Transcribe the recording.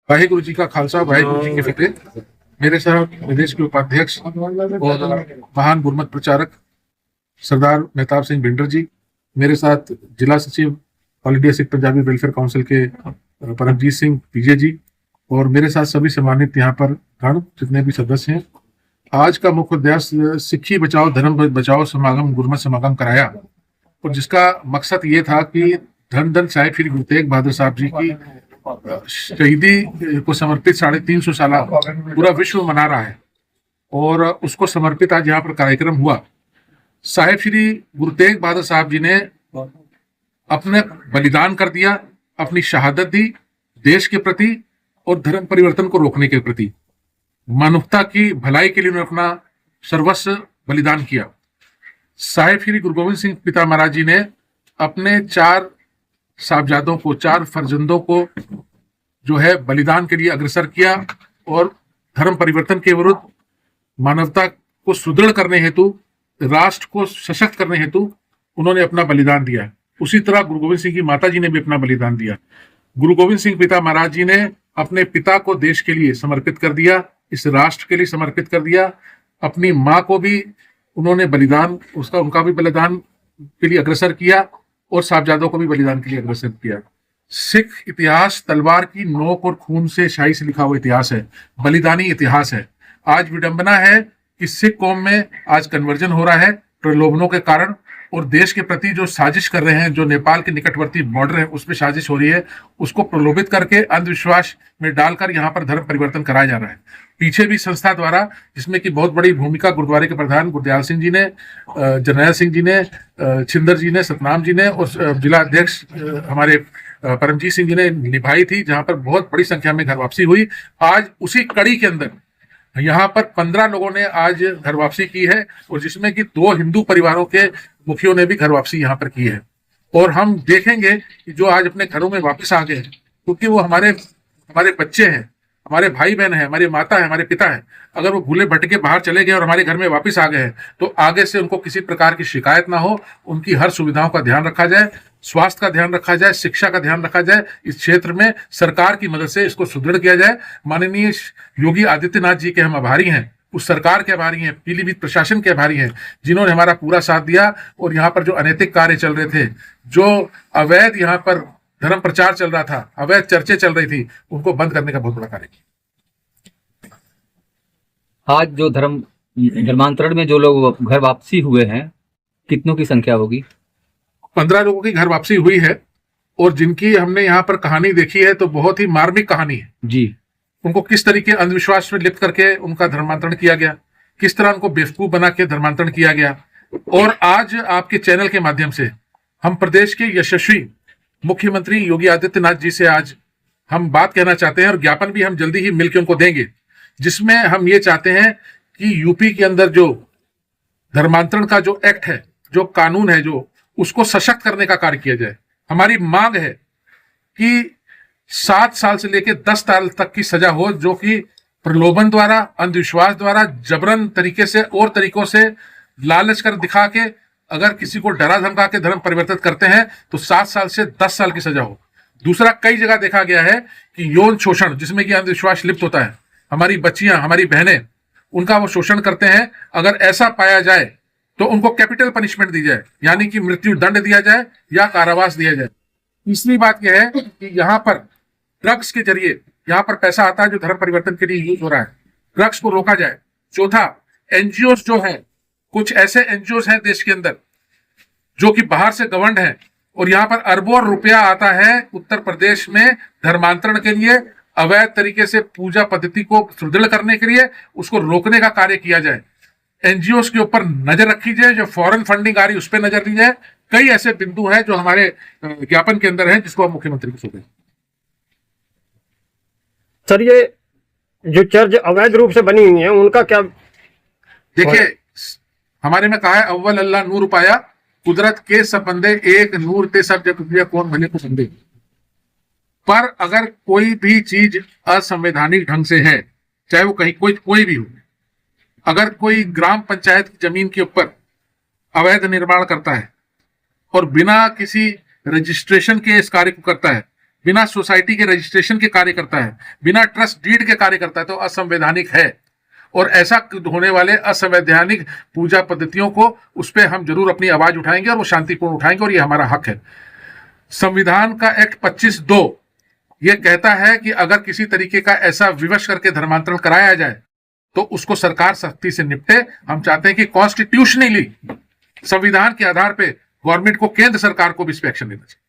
वाहिगुरु जी का खालसा, वाहिगुरु जी की फतेह। मेरे साथ प्रदेश के उपाध्यक्ष और महान गुरमत प्रचारक सरदार मेहताब सिंह भिंडर जी, मेरे साथ जिला सचिव all India Sikh Punjabi welfare council के परमजीत सिंह पीजे जी, और मेरे साथ सभी सम्मानित यहाँ पर गण जितने भी सदस्य हैं। आज का मुख्य उद्देश्य सिक्खी बचाओ धर्म बचाओ समागम गुरमत समागम कराया, और जिसका मकसद ये था कि धन धन साहिब श्री गुरु तेग बहादुर साहब जी की शहीदी को समर्पित 350 साल पूरा विश्व मना रहा है, और उसको समर्पित आज यहाँ पर कार्यक्रम हुआ। साहिब श्री गुरु तेग बहादुर साहब जी ने अपने बलिदान कर दिया, अपनी शहादत दी देश के प्रति और धर्म परिवर्तन को रोकने के प्रति। मानवता की भलाई के लिए उन्होंने अपना सर्वस्व बलिदान किया। साहिब श्री गुरु गोविंद सिंह पिता महाराज जी ने अपने 4 साहबजादों को, 4 फर्जंदों को जो है बलिदान के लिए अग्रसर किया, और धर्म परिवर्तन के विरुद्ध, मानवता को सुदृढ़ करने हेतु, राष्ट्र को सशक्त करने हेतु उन्होंने अपना बलिदान दिया। उसी तरह गुरु गोविंद सिंह की माता जी ने भी अपना बलिदान दिया। गुरु गोविंद सिंह पिता महाराज जी ने अपने पिता को देश के लिए समर्पित कर दिया, इस राष्ट्र के लिए समर्पित कर दिया। अपनी माँ को भी उन्होंने बलिदान, उनका भी बलिदान के लिए अग्रसर किया, और साहबजादों को भी बलिदान के लिए अग्रसर किया। सिख इतिहास तलवार की नोक और खून से शाही से लिखा हुआ इतिहास है, बलिदानी इतिहास है। आज विडंबना है कि सिख कौम में आज कन्वर्जन हो रहा है प्रलोभनों के कारण, और देश के प्रति जो साजिश कर रहे हैं, जो नेपाल के निकटवर्ती बॉर्डर है उस पर साजिश हो रही है, उसको प्रलोभित करके अंधविश्वास में डालकर यहाँ पर धर्म परिवर्तन कराया जा रहा है। पीछे भी संस्था द्वारा, जिसमें कि बहुत बड़ी भूमिका गुरुद्वारे के प्रधान गुरदयाल सिंह जी ने, जरनैल सिंह जी ने, छिंदर जी ने, सतनाम जी ने, और जिला अध्यक्ष हमारे परमजीत सिंह जी ने निभाई थी, जहां पर बहुत बड़ी संख्या में घर वापसी हुई। आज उसी कड़ी के अंदर यहाँ पर 15 लोगों ने आज घर वापसी की है, और जिसमें कि 2 हिंदू परिवारों के मुखियों ने भी घर वापसी यहाँ पर की है। और हम देखेंगे कि जो आज अपने घरों में वापस आ गए, क्योंकि वो हमारे बच्चे हैं, हमारे भाई बहन है, हमारे माता है, हमारे पिता है। अगर वो भूले भटके बाहर चले गए और हमारे घर में वापस आ गए हैं, तो आगे से उनको किसी प्रकार की शिकायत ना हो, उनकी हर सुविधाओं का ध्यान रखा जाए, स्वास्थ्य का ध्यान रखा जाए, शिक्षा का ध्यान रखा जाए। इस क्षेत्र में सरकार की मदद से इसको सुदृढ़ किया जाए। माननीय योगी आदित्यनाथ जी के हम आभारी हैं, उस सरकार के आभारी हैं, पीलीभीत प्रशासन के आभारी हैं, जिन्होंने हमारा पूरा साथ दिया। और यहाँ पर जो अनैतिक कार्य चल रहे थे, जो अवैध यहाँ पर धर्म प्रचार चल रहा था, अवैध चर्चे चल रही थी, उनको बंद करने का बहुत बड़ा कार्य किया। आज जो धर्मांतरण में जो लोग घर वापसी हुए हैं, कितनों की संख्या होगी? 15 लोगों की घर वापसी हुई है, और जिनकी हमने यहाँ पर कहानी देखी है तो बहुत ही मार्मिक कहानी है जी। उनको किस तरीके अंधविश्वास में लिप्त करके उनका धर्मांतरण किया गया, किस तरह उनको बेवकूफ बना के धर्मांतरण किया गया। और आज आपके चैनल के माध्यम से हम प्रदेश के यशस्वी मुख्यमंत्री योगी आदित्यनाथ जी से आज हम बात कहना चाहते हैं, और ज्ञापन भी हम जल्दी ही मिलकर उनको देंगे, जिसमें हम ये चाहते हैं कि यूपी के अंदर जो धर्मांतरण का जो एक्ट है, जो कानून है, जो उसको सशक्त करने का कार्य किया जाए। हमारी मांग है कि 7 साल से लेकर 10 साल तक की सजा हो, जो कि प्रलोभन द्वारा, अंधविश्वास द्वारा, जबरन तरीके से और तरीकों से लालच कर दिखा के अगर किसी को डरा धमका के धर्म परिवर्तित करते हैं तो 7 साल से 10 साल की सजा हो। दूसरा, कई जगह देखा गया है कि यौन शोषण, जिसमें कि अंधविश्वास लिप्त होता है, हमारी बच्चियां, हमारी बहनें, उनका वो शोषण करते हैं। अगर ऐसा पाया जाए तो उनको कैपिटल पनिशमेंट दी जाए, यानी कि मृत्यु दंड दिया जाए या कारावास दिया जाए। तीसरी बात यह है कि यहाँ पर ड्रग्स के जरिए यहाँ पर पैसा आता है जो धर्म परिवर्तन के लिए यूज हो रहा है, ड्रग्स को रोका जाए। चौथा, एनजीओ जो है, कुछ ऐसे एनजीओ हैं देश के अंदर जो कि बाहर से गवर्नड है, और यहाँ पर अरबों रुपया आता है उत्तर प्रदेश में धर्मांतरण के लिए, अवैध तरीके से पूजा पद्धति को सुदृढ़ करने के लिए, उसको रोकने का कार्य किया जाए। एनजीओ के ऊपर नजर रखी जाए, जो फॉरेन फंडिंग आ रही है उस पर नजर दी जाए। कई ऐसे बिंदु हैं जो हमारे ज्ञापन के अंदर हैं, जिसको हम मुख्यमंत्री को सौंपें। सर, ये जो चर्च अवैध रूप से बनी हुई है उनका क्या? देखिए, हमारे में कहा है, अव्वल अल्लाह नूर पाया, कुदरत के सब बंदे एक नूर ते सब जग दिया, कौन भले को बंदे। पर अगर कोई भी चीज असंवैधानिक ढंग से है, चाहे वो कहीं कोई भी हो, अगर कोई ग्राम पंचायत की जमीन के ऊपर अवैध निर्माण करता है और बिना किसी रजिस्ट्रेशन के इस कार्य को करता है, बिना सोसाइटी के रजिस्ट्रेशन के कार्य करता है, बिना ट्रस्ट डीड के कार्य करता है, तो असंवैधानिक है। और ऐसा होने वाले असंवैधानिक पूजा पद्धतियों को उस पर हम जरूर अपनी आवाज उठाएंगे और वो शांतिपूर्ण उठाएंगे, और ये हमारा हक है। संविधान का एक्ट 25(2) ये कहता है कि अगर किसी तरीके का ऐसा विवश करके धर्मांतरण कराया जाए तो उसको सरकार सख्ती से निपटे। हम चाहते हैं कि कॉन्स्टिट्यूशनली संविधान के आधार पे गवर्नमेंट को, केंद्र सरकार को भी इस पे एक्शन लेना चाहिए।